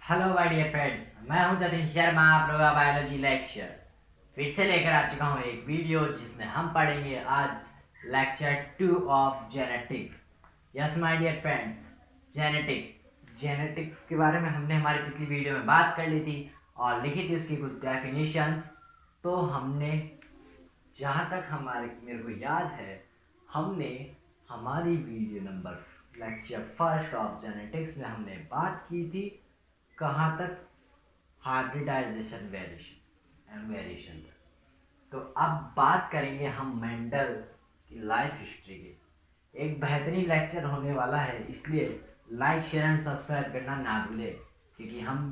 Hello my dear friends, मैं हूं जतिन शर्मा, आपका बायोलॉजी लेक्चर फिर से लेकर आ चुका हूं एक वीडियो जिसमें हम पढ़ेंगे आज lecture 2 of genetics. Yes my dear friends, genetics के बारे में हमने हमारी पिछली वीडियो में बात कर ली थी और लिखी थी उसकी कुछ डेफिनेशंस। तो हमने जहाँ तक मेरे को याद है, हमने हमारी video number lecture first of genetics में हमने बात की थी कहाँ तक, हाइब्रिडाइजेशन वेरिएशन। तो अब बात करेंगे हम मेंडल की लाइफ हिस्ट्री की। एक बेहतरीन लेक्चर होने वाला है, इसलिए लाइक शेयर एंड सब्सक्राइब करना ना भूले, क्योंकि हम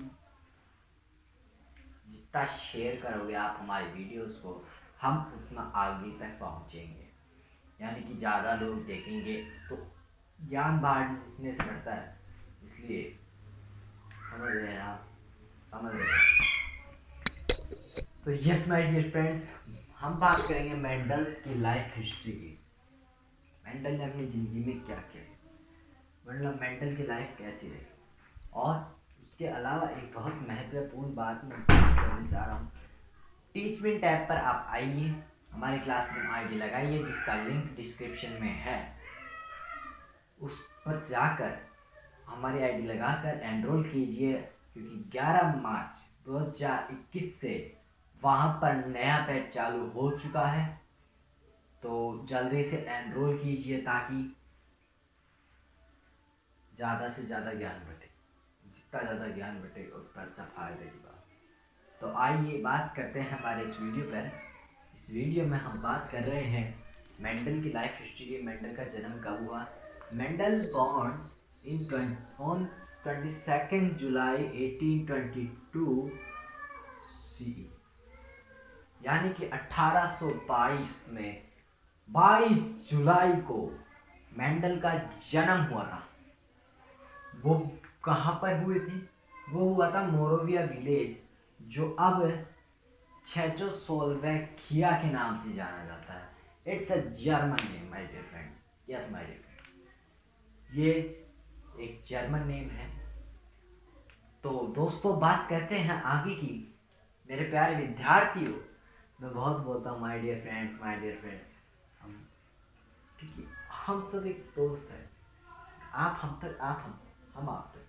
जितना शेयर करोगे आप हमारी वीडियोस को, हम उतना आगे तक पहुंचेंगे। यानी कि ज़्यादा लोग देखेंगे तो ज्ञान बांटने से बढ़ता है। इसलिए समझ रहे हैं आप, समझ रहे हैं। तो यस माय डियर फ्रेंड्स, हम बात करेंगे मेंडल की लाइफ हिस्ट्री की। मेंडल ने अपनी ज़िंदगी में क्या किया, मतलब मेंडल की लाइफ कैसी रही, और उसके अलावा एक बहुत महत्वपूर्ण बात मैं करना चाह रहा हूँ। टीच मी टैब पर आप आइए, हमारी क्लासरूम आईडी लगाइए जिसका लिंक डिस्क्रिप्शन में है। उस पर जाकर हमारी आईडी लगाकर एनरोल कीजिए, क्योंकि 11 मार्च 2021 से वहाँ पर नया बैच चालू हो चुका है। तो जल्दी से एनरोल कीजिए ताकि ज़्यादा से ज़्यादा ज्ञान बटे। जितना ज़्यादा ज्ञान बटे उतना अच्छा फायदे की बात। तो आइए बात करते हैं हमारे इस वीडियो पर। इस वीडियो में हम बात कर रहे हैं मेंडल की लाइफ हिस्ट्री की। मेंडल का जन्म कब हुआ? Mendel born on 22 July 1822 CE, यानी कि 1822 में 22 जुलाई को मेंडल का जन्म हुआ था। वो कहाँ पर हुई थी? वो हुआ था मोरोविया विलेज, जो अब चेकोस्लोवाकिया के नाम से जाना जाता है। It's a German name my dear friends. Yes my dear friends, ये एक जर्मन नेम है। तो दोस्तों, बात करते हैं आगे की। मेरे प्यारे विद्यार्थियों, मैं बहुत बोलता हूँ my dear friends, my dear friends. क्योंकि हम सब एक दोस्त हैं। आप हम तक, आप हम आप तक।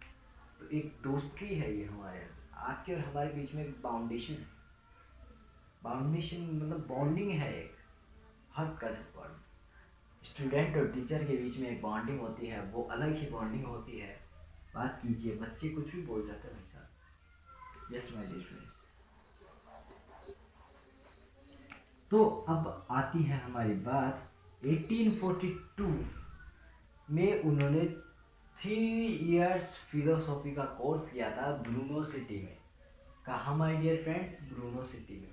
तो एक दोस्ती है ये हमारे, आपके और हमारे बीच में एक बाउंडेशन है। बाउंडेशन मतलब बॉन्डिंग है, एक हद का बॉन्ड। स्टूडेंट और टीचर के बीच में एक बॉन्डिंग होती है, वो अलग ही बॉन्डिंग होती है। बात कीजिए, बच्चे कुछ भी बोल जाते हैं भाई साहब। Yes my dear friends. तो अब आती है हमारी बात। 1842 में उन्होंने 3 इयर्स फिलोसॉफी का कोर्स किया था ब्रूनो सिटी में। कहाँ my dear friends? Brno city में।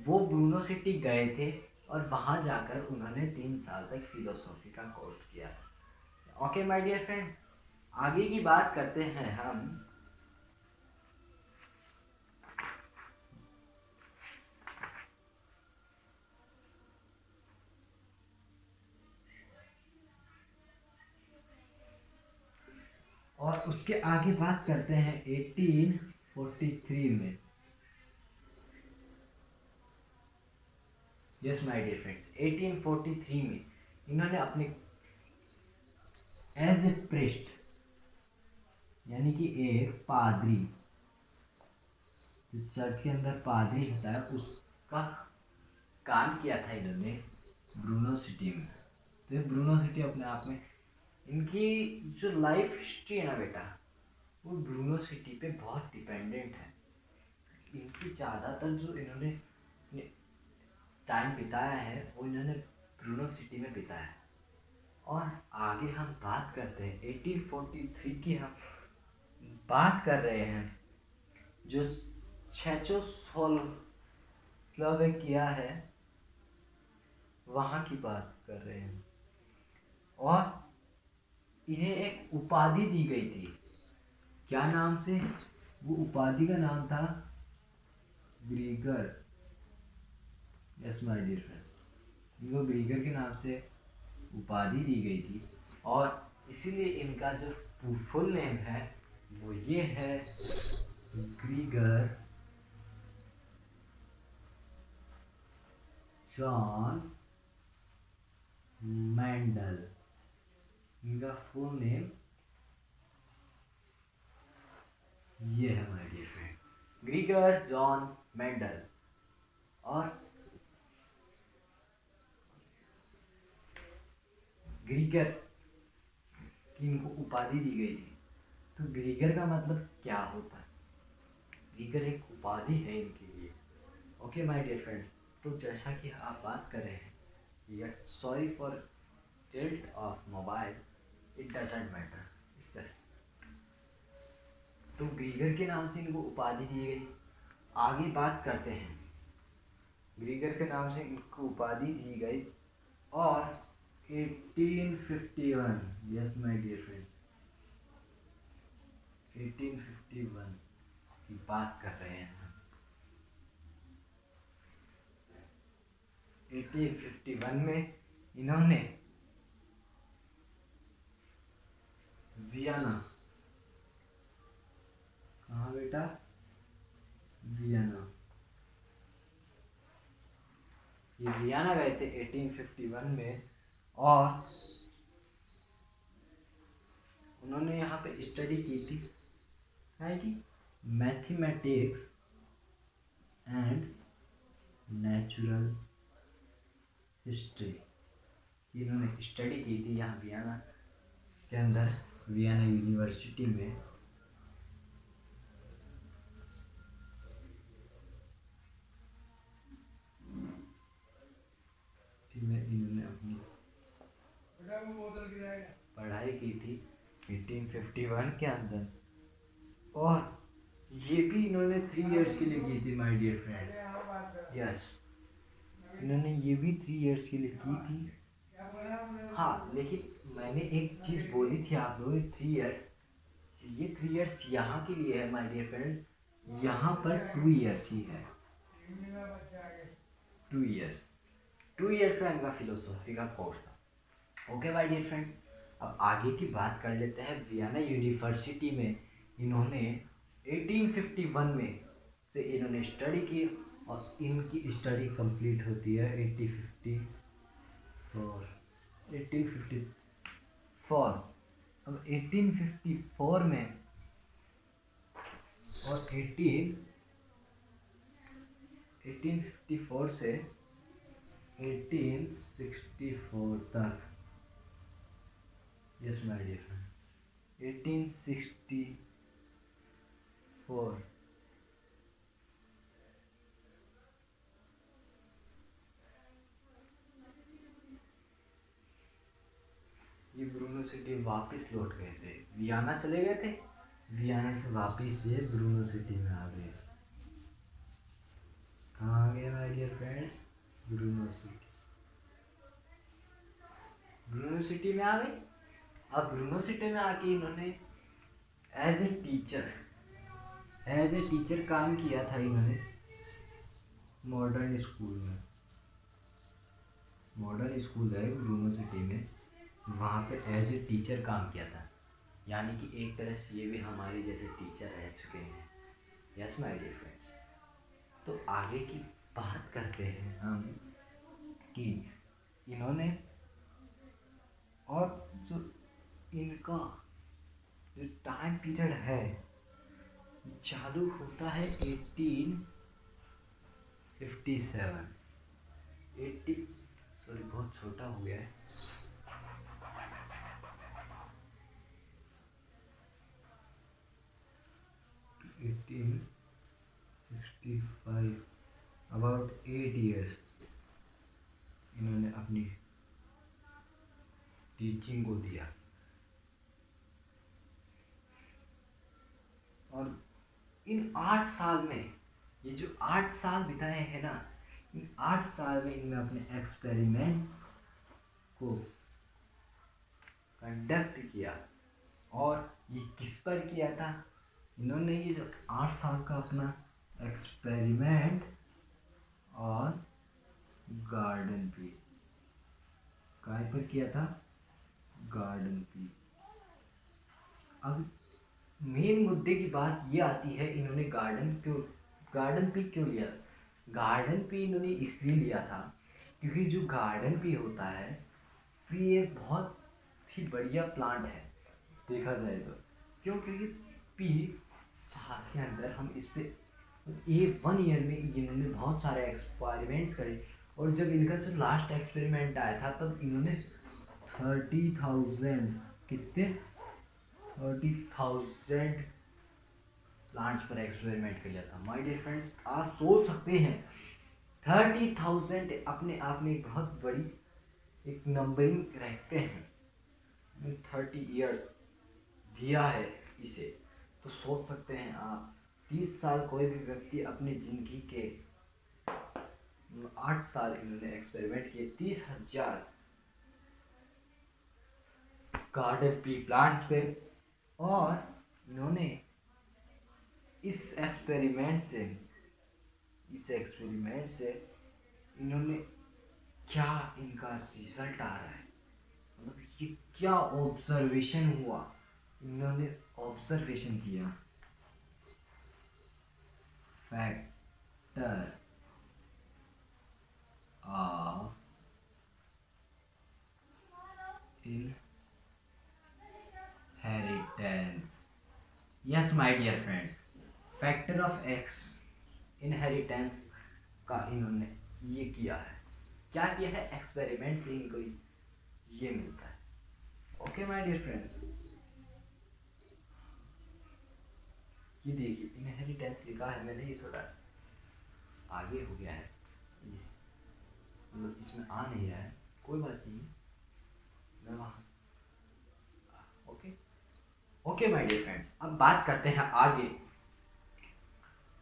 वो ब्रूनो सिटी गए थे और वहाँ जाकर उन्होंने 3 साल तक फिलोसॉफी का कोर्स किया था। ओके माय डियर फ्रेंड, आगे की बात करते हैं हम। और उसके आगे बात करते हैं 1843 में। यस माय डियर फ्रेंड्स, 1843 में इन्होंने अपने एज ए प्रेस्ट, यानी कि एक पादरी, जो चर्च के अंदर पादरी होता है, उसका काम किया था इन्होंने ब्रूनो सिटी में। तो ये ब्रूनो सिटी अपने आप में, इनकी जो लाइफ हिस्ट्री है ना बेटा, वो ब्रूनो सिटी पे बहुत डिपेंडेंट है। इनकी ज़्यादातर जो इन्होंने टाइम बिताया है वो इन्होंने ब्रूनो सिटी में बिताया है। और आगे हम बात करते हैं 1843 की। हम बात कर रहे हैं जो चेकोस्लोवाकिया है, वहाँ की बात कर रहे हैं। और इन्हें एक उपाधि दी गई थी, क्या नाम से? वो उपाधि का नाम था Gregor. Yes my dear friend, इनको ग्रीगर के नाम से उपाधि दी गई थी। और इसीलिए इनका जो फुल नेम है वो ये है ग्रीगर जॉन मेंडल। इनका फुल नेम ये है my dear friend, Gregor John Mendel. और ग्रीगर की इनको उपाधि दी गई थी। तो ग्रीगर का मतलब क्या होता है? ग्रीगर एक उपाधि है इनके लिए। ओके माय डियर फ्रेंड्स, तो जैसा कि आप बात कर रहे हैं, sorry for tilt of mobile, it doesn't matter. इस तरह तो ग्रीगर के नाम से इनको उपाधि दी गई। आगे बात करते हैं, ग्रीगर के नाम से इनको उपाधि दी गई। और 1851, यस माय डियर फ्रेंड्स, 1851 की बात कर रहे हैं हम। 1851 में इन्होंने वियना, कहाँ बेटा, वियना, ये वियना गए थे 1851 में। और उन्होंने यहाँ पे स्टडी की थी, है कि मैथमेटिक्स एंड नेचुरल हिस्ट्री। इन्होंने स्टडी की थी यहाँ वियना के अंदर, वियना यूनिवर्सिटी में। इन्होंने अपनी पढ़ाई की थी 1851 के अंदर। और ये भी इन्होंने 3 इयर्स के लिए की थी माय डियर फ्रेंड। यस, इन्होंने ये भी 3 इयर्स के लिए की थी। हाँ, लेकिन मैंने एक चीज़ बोली थी आप लोगों, 3 इयर्स, ये 3 इयर्स यहाँ के लिए है माय डियर फ्रेंड, यहाँ पर 2 इयर्स ही है। 2 इयर्स का इनका फिलोसॉफी का कोर्स था। ओके माय डियर फ्रेंड, अब आगे की बात कर लेते हैं। वियना यूनिवर्सिटी में इन्होंने 1851 में से इन्होंने स्टडी की, और इनकी स्टडी कंप्लीट होती है 1854। 1854, अब 1854 में और 1854 से 1864 तक, यस माय डियर फ्रेंड, 1864 ये ब्रूनो सिटी वापस लौट गए थे। वियना चले गए थे, वियना से वापस ये ब्रूनो सिटी में आ गए। कहाँ आ गए my dear friends? Brno city, Brno city में आ गए। अब ब्रूनो सिटी में आके इन्होंने एज ए टीचर काम किया था इन्होंने मॉडर्न स्कूल में। मॉडर्न स्कूल है ब्रूनो सिटी में, वहाँ पे एज ए टीचर काम किया था। यानी कि एक तरह से ये भी हमारे जैसे टीचर रह चुके हैं। यस माय डियर फ्रेंड्स, तो आगे की बात करते हैं हम कि इन्होंने, और जो इनका जो टाइम पीरियड है चालू होता है 1857। 80, सॉरी बहुत छोटा हो गया है, 1865, अबाउट 8 इयर्स इन्होंने अपनी टीचिंग को दिया। और इन 8 साल में, ये जो 8 साल बिताए हैं ना, इन 8 साल में इन्होंने अपने एक्सपेरिमेंट्स को कंडक्ट किया। और ये किस पर किया था? इन्होंने ये जो 8 साल का अपना एक्सपेरिमेंट और गार्डन पे, काय पर किया था? गार्डन पे। अब मेन मुद्दे की बात ये आती है, इन्होंने गार्डन पी क्यों लिया? गार्डन पी इन्होंने इसलिए लिया था क्योंकि जो गार्डन पी होता है, पी एक बहुत ही बढ़िया प्लांट है देखा जाए तो। क्यों? क्योंकि पी साल के अंदर हम इस पे 1 ईयर में इन्होंने बहुत सारे एक्सपेरिमेंट्स करे, और जब इनका जो लास्ट एक्सपेरिमेंट आया था तब इन्होंने 30,000 कितने 30,000 प्लांट्स पर एक्सपेरिमेंट कर लिया था। माय डियर फ्रेंड्स, आप सोच सकते हैं 30,000 अपने आप में एक बहुत बड़ी एक नंबरिंग रखते हैं। 30 ईयर्स दिया है इसे, तो सोच सकते हैं आप 30 साल कोई भी व्यक्ति अपनी ज़िंदगी के 8 साल इन्होंने एक्सपेरिमेंट किए 30,000 गार्डन पी प्लांट्स पे, और इन्होंने इस एक्सपेरिमेंट से इन्होंने क्या इनका रिजल्ट आ रहा है, मतलब ये क्या ऑब्जर्वेशन हुआ, इन्होंने ऑब्जर्वेशन किया factor of inheritance. Yes my dear friends, factor of X inheritance का इन्होंने ये किया है। क्या किया है? एक्सपेरिमेंट से इनको ये मिलता है। ओके माय डियर फ्रेंड्स, ये देखिए इनहेरिटेंस लिखा है मैंने, ये थोड़ा आगे हो गया है, मतलब इसमें आ नहीं रहा है, कोई बात नहीं, मैं वहाँ okay okay my dear friends, अब बात करते हैं आगे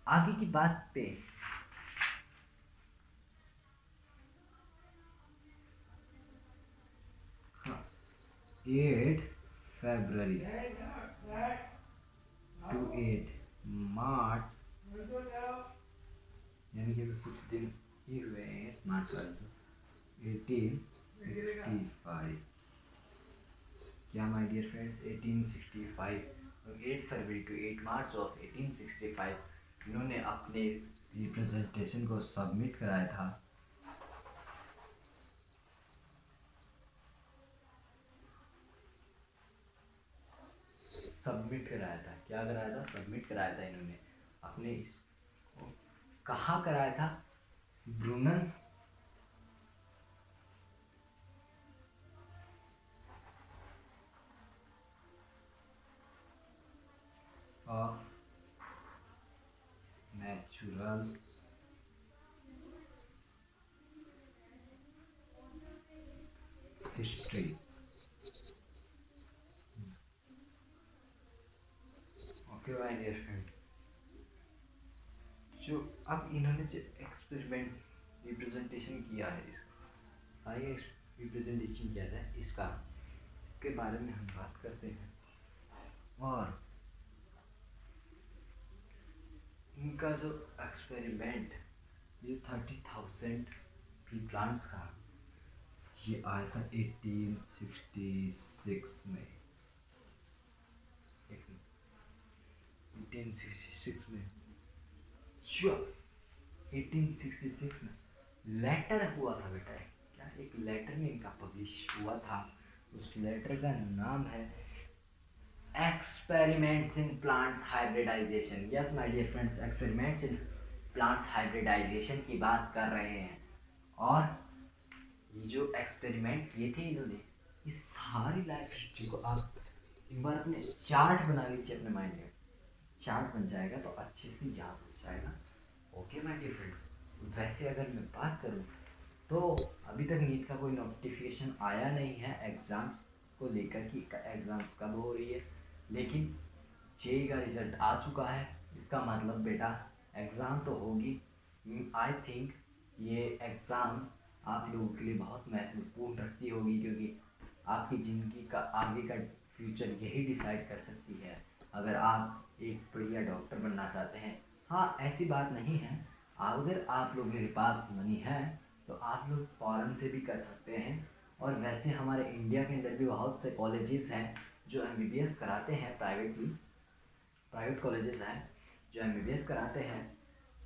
आगे की बात पे। हाँ, 8 फरवरी टू 8 मार्च, यानी कि कुछ दिन ही हुए हैं मार्च वाले, तो 1865। क्या माय डियर फ्रेंड्स, 1865 और 8 फरवरी टू 8 मार्च ऑफ 1865 इन्होंने अपने रिप्रेजेंटेशन को सबमिट कराया था। क्या कराया था? सबमिट कराया था इन्होंने अपने इसको। कहाँ कराया था? ब्रूनन of natural history. Okay my dear friend, जो अब इन्होंने जो एक्सपेरिमेंट रिप्रेजेंटेशन किया है, इसका आइए रिप्रेजेंटेशन किया था इसके बारे में हम बात करते हैं। और इनका जो एक्सपेरिमेंट ये 30,000 ट्री प्लांट्स का, ये आया था 1866 में। 1866 में जो 1866 में लेटर हुआ था बेटा, क्या एक लेटर में इनका पब्लिश हुआ था। उस लेटर का नाम है experiments in plants hybridisation. Yes my dear friends, experiments in plants hybridisation की बात कर रहे हैं। और ये जो एक्सपेरिमेंट किए थे इन्होंने, इस सारी लाइफ हिस्ट्री को आप एक बार अपने चार्ट बना लीजिए, अपने माइंड में चार्ट बन जाएगा तो अच्छे से याद हो जाएगा। ओके माय डियर फ्रेंड्स, वैसे अगर मैं बात करूँ तो अभी तक नीट का कोई नोटिफिकेशन आया नहीं है एग्ज़ाम्स को लेकर कि एग्ज़ाम्स कब हो रही है, लेकिन जेई का रिज़ल्ट आ चुका है। इसका मतलब बेटा एग्ज़ाम तो होगी। आई थिंक ये एग्ज़ाम आप लोगों के लिए बहुत महत्वपूर्ण रखती होगी, क्योंकि आपकी ज़िंदगी का आगे का फ्यूचर यही डिसाइड कर सकती है। अगर आप एक बढ़िया डॉक्टर बनना चाहते हैं, हाँ ऐसी बात नहीं है, अगर आप लोगों के पास मनी है तो आप लोग फॉरेन से भी कर सकते हैं। और वैसे हमारे इंडिया के अंदर भी बहुत से कॉलेजेस हैं जो एमबीबीएस कराते हैं प्राइवेटली, प्राइवेट कॉलेजेस हैं जो एमबीबीएस कराते हैं,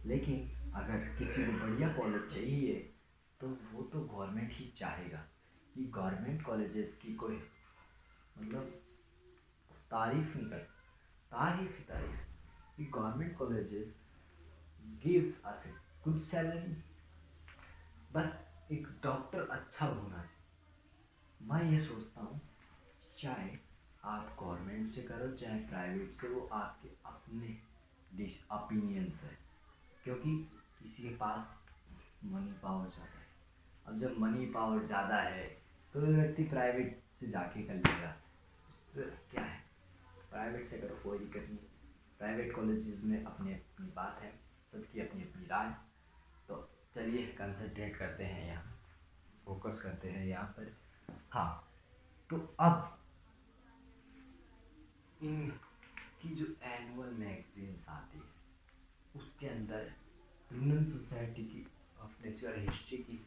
लेकिन अगर किसी को बढ़िया कॉलेज चाहिए तो वो तो गवर्नमेंट ही चाहेगा। कि गवर्नमेंट कॉलेजेस की कोई मतलब तारीफ नहीं कर, तारीफ ही तारीफ। कि government colleges gives us a good salary, बस एक डॉक्टर अच्छा होना चाहिए। मैं ये सोचता हूँ चाहे आप गवर्नमेंट से करो चाहे प्राइवेट से, वो आपके अपने डिस ओपिनियंस है, क्योंकि किसी के पास मनी पावर ज़्यादा है। अब जब मनी पावर ज़्यादा है तो वो व्यक्ति प्राइवेट से जाके कर लेगा, उससे क्या है, प्राइवेट से करो कोई दिक्कत नहीं। प्राइवेट कॉलेजेस में अपनी अपनी बात है, सबकी अपनी अपनी राय। तो चलिए कंसंट्रेट करते हैं यहाँ, फोकस करते हैं यहाँ पर। हाँ, तो अब इनकी जो एनुअल मैगजीन्स आती है उसके अंदर ह्यूमन सोसाइटी की ऑफ नेचुरल हिस्ट्री की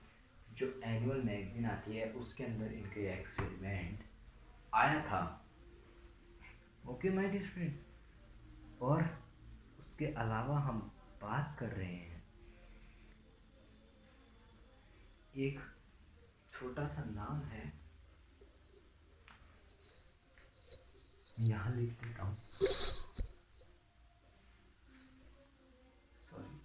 जो एनुअल मैगजीन आती है उसके अंदर इनके एक्सपेरिमेंट आया था। ओके माय डियर फ्रेंड, और उसके अलावा हम बात कर रहे हैं एक छोटा सा नाम है, यहाँ लिख देता हूँ, सॉरी।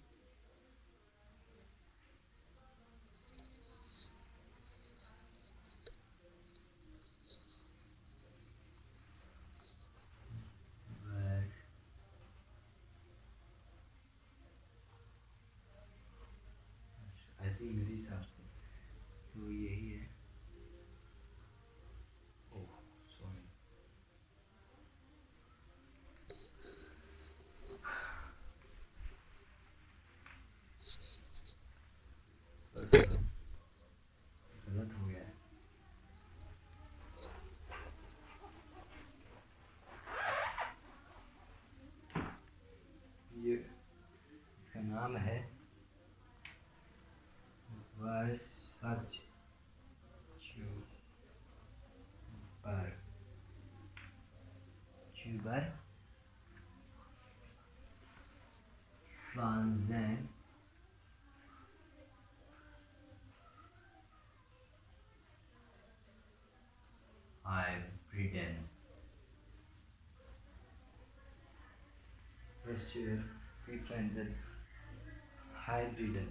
आई थिंक मेरे हिसाब से तो यही है। ओह सॉरी, गलत हो गया है। ये इसका नाम है वर्सच च्यूबर च्यूबर फ्रांजेन हाइब्रिडन फ्रांजेन हाइब्रिडन।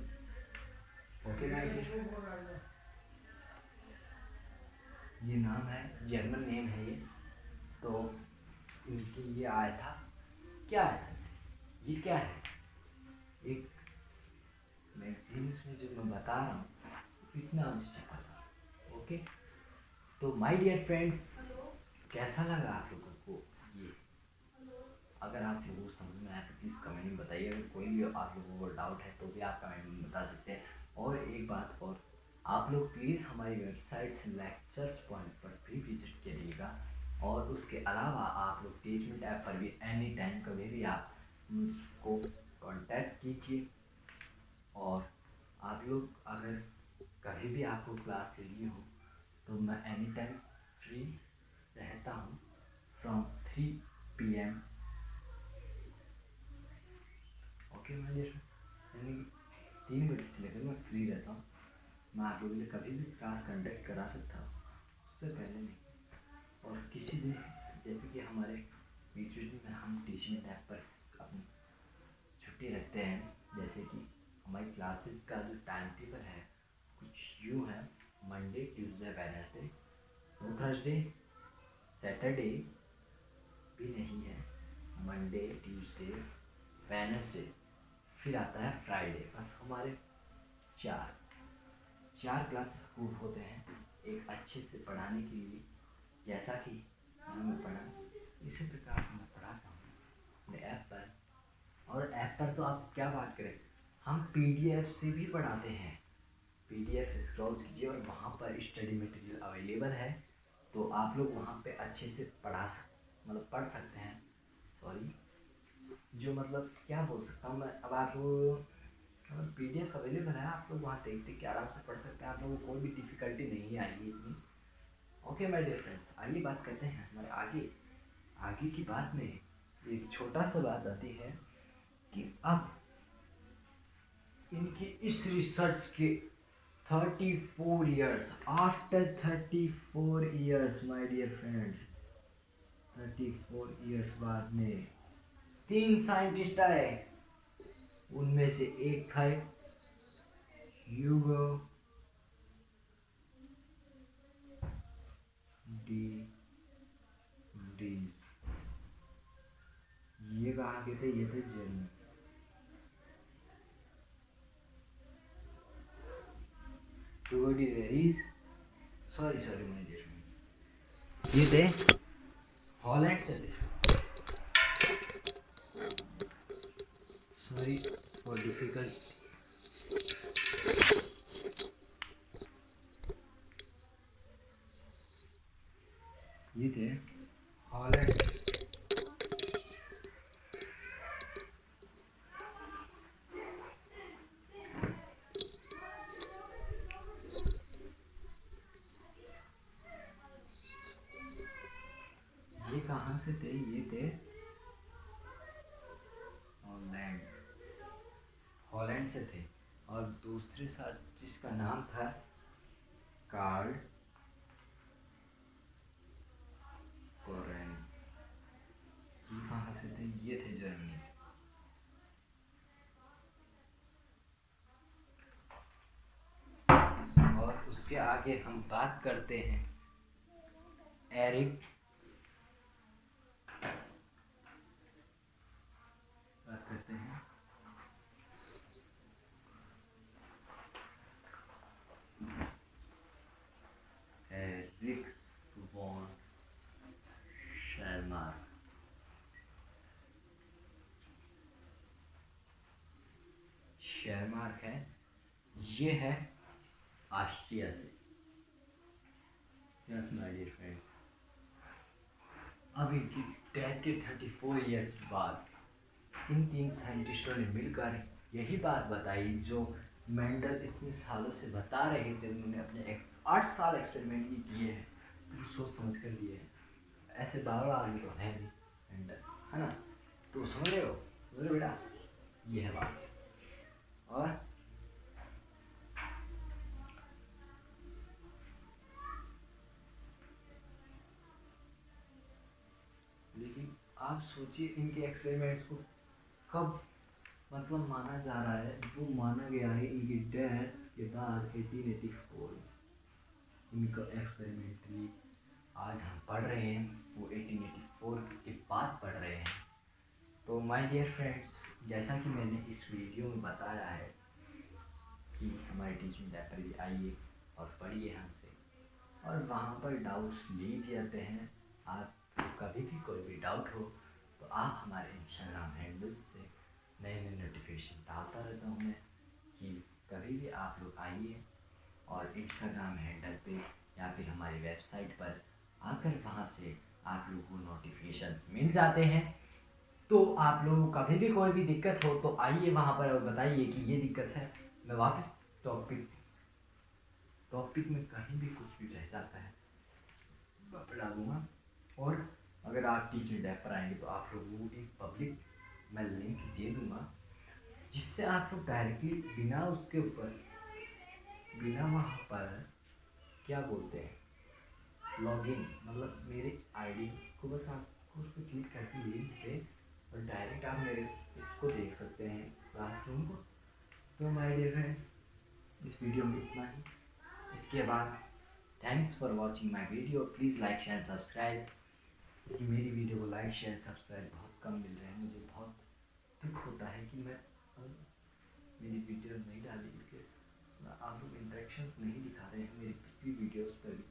ओके माय डियर, ये नाम है, जर्मन नेम है ये। तो इनके ये आया था, क्या है ये, क्या है, एक मैगजीन में जो मैं बता रहा हूँ इस नाम से छपा था। ओके, तो माय डियर फ्रेंड्स, कैसा लगा आप लोगों को ये? अगर आप लोगों को समझ में आया तो प्लीज़ कमेंट में बताइए। अगर कोई भी आप लोगों को डाउट है तो भी आप कमेंट में बता सकते हैं। और एक बात और, आप लोग प्लीज़ हमारी वेबसाइट से लेक्चर्स पॉइंट पर भी विजिट करिएगा। और उसके अलावा आप लोग टीचमेंट ऐप पर भी एनी टाइम कभी भी आप मुझको कांटेक्ट कीजिए। और आप लोग अगर कभी भी आपको क्लास लेनी हो तो मैं एनी टाइम फ्री रहता हूँ फ्रॉम 3 PM। ओके मैं यानी 3 बजे से लेकर मैं फ्री रहता हूँ। मैं आप लोगों के लिए कभी भी क्लास कंडक्ट करा सकता हूँ, उससे पहले नहीं। और किसी दिन जैसे कि हमारे बीच बीच में हम टीचिंग ऐप पर अपनी छुट्टी रखते हैं, जैसे कि हमारी क्लासेस का जो टाइम टेबल है कुछ यूँ है, Monday Tuesday Wednesday, no Thursday, Saturday भी नहीं है, मंडे ट्यूसडे वेडनेसडे, फिर आता है फ्राइडे। बस हमारे चार क्लासेस ग्रुप होते हैं एक अच्छे से पढ़ाने के लिए। जैसा कि मैं पढ़ा इसी प्रकार से मैं पढ़ाता हूँ अपने ऐप पर। और ऐप पर तो आप क्या बात करें, हम PDF से भी पढ़ाते हैं। PDF स्क्रॉल कीजिए और वहाँ पर स्टडी मटेरियल अवेलेबल है, तो आप लोग वहाँ पे अच्छे से मतलब पढ़ सकते हैं। सॉरी, जो मतलब क्या बोल सकता हूँ मैं, अब आप मतलब PDF अवेलेबल है, आप लोग वहाँ देख देख के आराम से पढ़ सकते हैं। आप लोगों को कोई भी डिफ़िकल्टी नहीं आएगी इतनी। ओके माय डियर फ्रेंड्स, आइए बात करते हैं हमारे आगे की बात में। एक छोटा सा बात आती है कि अब इनकी इस रिसर्च के 34 years, after 34 years my dear friends, 34 years बाद में 3 साइंटिस्ट आए। उनमें से एक था ह्यूगो डी व्रीज। ये कहाँ के थे? ये थे Germany. Hugo de Vries, sorry my dear friend, ये थे हॉलैंड से थे। Sorry for difficult. ये थे हॉलैंड से। ये कहाँ से थे? ये थे हॉलैंड, हॉलैंड से थे। और दूसरे साथ जिसका नाम था कार्ल कोरेंस। ये कहाँ से थे? ये थे जर्मनी। और उसके आगे हम बात करते हैं एरिक, बात करते हैं एरिक वॉन शेरमार्क। शेरमार्क है, ये है ऑस्ट्रिया से। यस माय डियर फ्रेंड, अब इनकी डेथ के 34 ईयर्स बाद इन 3 साइंटिस्टों ने मिलकर यही बात बताई जो मेंडल इतने सालों से बता रहे थे। उन्होंने अपने 8 साल एक्सपेरिमेंट भी किए हैं, तो सोच समझ कर लिए हैं। ऐसे बाबा आदमी तो है नहीं मेंडल, है ना? तो समझ रहे हो? समझ रहे बेटा? ये है बात। और लेकिन आप सोचिए इनके एक्सपेरिमेंट्स को कब मतलब माना जा रहा है? वो माना गया है इनकी डेथ के बाद 1884 इनका एक्सपेरिमेंटली आज हम पढ़ रहे हैं, वो 1884 के बाद पढ़ रहे हैं। तो माय डियर फ्रेंड्स, जैसा कि मैंने इस वीडियो में बताया है कि हमारे टीचिंग लैब पर भी आइए और पढ़िए हमसे, और वहाँ पर डाउट्स लिए जाते हैं। आप कभी भी कोई भी डाउट हो तो आप हमारे इंस्टाग्राम हैंडल से नए नए नोटिफिकेशन डालता रहता हूँ मैं कि कभी भी आप लोग आइए और इंस्टाग्राम हैंडल पे या फिर हमारी वेबसाइट पर आकर वहाँ से आप लोगों को नोटिफिकेशंस मिल जाते हैं। तो आप लोगों को कभी भी कोई भी दिक्कत हो तो आइए वहाँ पर और बताइए कि ये दिक्कत है। मैं वापस टॉपिक में कहीं भी कुछ भी रह जाता है मैं पढ़ा दूँगा। और अगर आप टीचर लैब पर आएंगे तो आप लोगों को एक पब्लिक मैं लिंक दे दूँगा, जिससे आप लोग डायरेक्टली बिना उसके ऊपर बिना वहाँ पर क्या बोलते हैं लॉगिन, मतलब मेरे आईडी को बस आपको उस पर क्लिक करके लिंक पे और डायरेक्ट आप मेरे इसको देख सकते हैं क्लासरूम को। तो माय डियर फ्रेंड्स, इस वीडियो में इतना ही। इसके बाद thanks for watching my video. Please like share subscribe, क्योंकि मेरी वीडियो को लाइक शेयर सब्सक्राइब बहुत कम मिल रहे हैं। मुझे बहुत दुख होता है कि मैं मेरी वीडियो नहीं डाली, इसलिए आप लोग इंटरेक्शंस नहीं दिखा रहे हैं मेरी पिछली वीडियोस पर भी।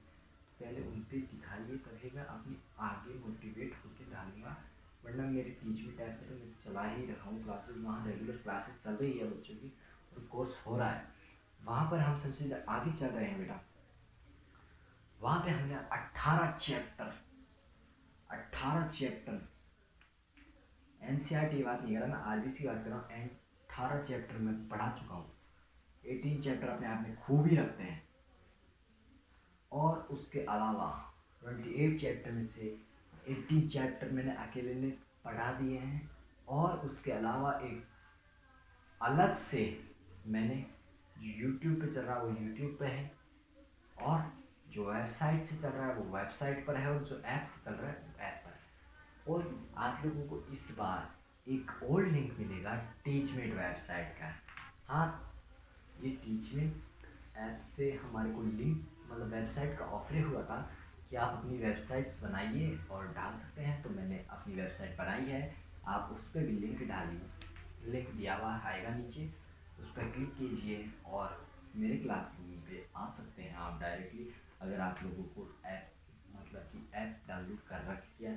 पहले उन पर दिखाइए, तभी मैं अपनी आगे मोटिवेट होकर डालूँगा। वरना मेरे टीचिंग टाइप पर तो मैं चला ही रहा हूँ क्लासेस, वहाँ रेगुलर क्लासेस चल रही है बच्चों की और कोर्स हो रहा है। वहाँ पर हम सबसे आगे चल रहे हैं बेटा। वहाँ पे हमने 18 चैप्टर एनसीईआरटी की बात नहीं कर रहा मैं, आरबीसी की बात कर रहा हूँ। 18 चैप्टर में पढ़ा चुका हूँ। 18 चैप्टर अपने आप में खूब ही रखते हैं। और उसके अलावा 28 चैप्टर में से 18 चैप्टर मैंने अकेले ने पढ़ा दिए हैं। और उसके अलावा एक अलग से मैंने जो यूट्यूब पे चल रहा है वो यूट्यूब पे है, और जो वेबसाइट से चल रहा है वो वेबसाइट पर है, और जो ऐप से चल रहा है वो ऐप पर है। और आप लोगों को इस बार एक और लिंक मिलेगा टीचमेंट वेबसाइट का। हाँ, ये टीचमेंट ऐप से हमारे को लिंक मतलब वेबसाइट का ऑफर हुआ था कि आप अपनी वेबसाइट्स बनाइए और डाल सकते हैं। तो मैंने अपनी वेबसाइट बनाई है, आप उस पर भी लिंक डालिए, लिंक दिया हुआ आएगा नीचे, उस पर क्लिक कीजिए और मेरे क्लासरूम पे आ सकते हैं आप डायरेक्टली। अगर आप लोगों को ऐप मतलब कि ऐप डाउनलोड कर रखी है,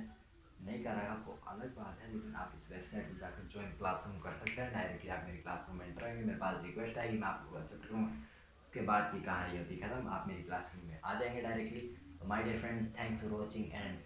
नहीं कर रहा वो अलग बात है, लेकिन आप इस वेबसाइट से जाकर ज्वाइन क्लासरूम कर सकते हैं। डायरेक्टली आप मेरे क्लासरूम में एंटर आएंगे, मेरे पास रिक्वेस्ट आएगी, मैं आपको एक्सेप्ट करूँगा, उसके बाद की कहानी होती खत्म, आप मेरी क्लासरूम में आ जाएंगे डायरेक्टली। तो my dear friend, thanks for watching and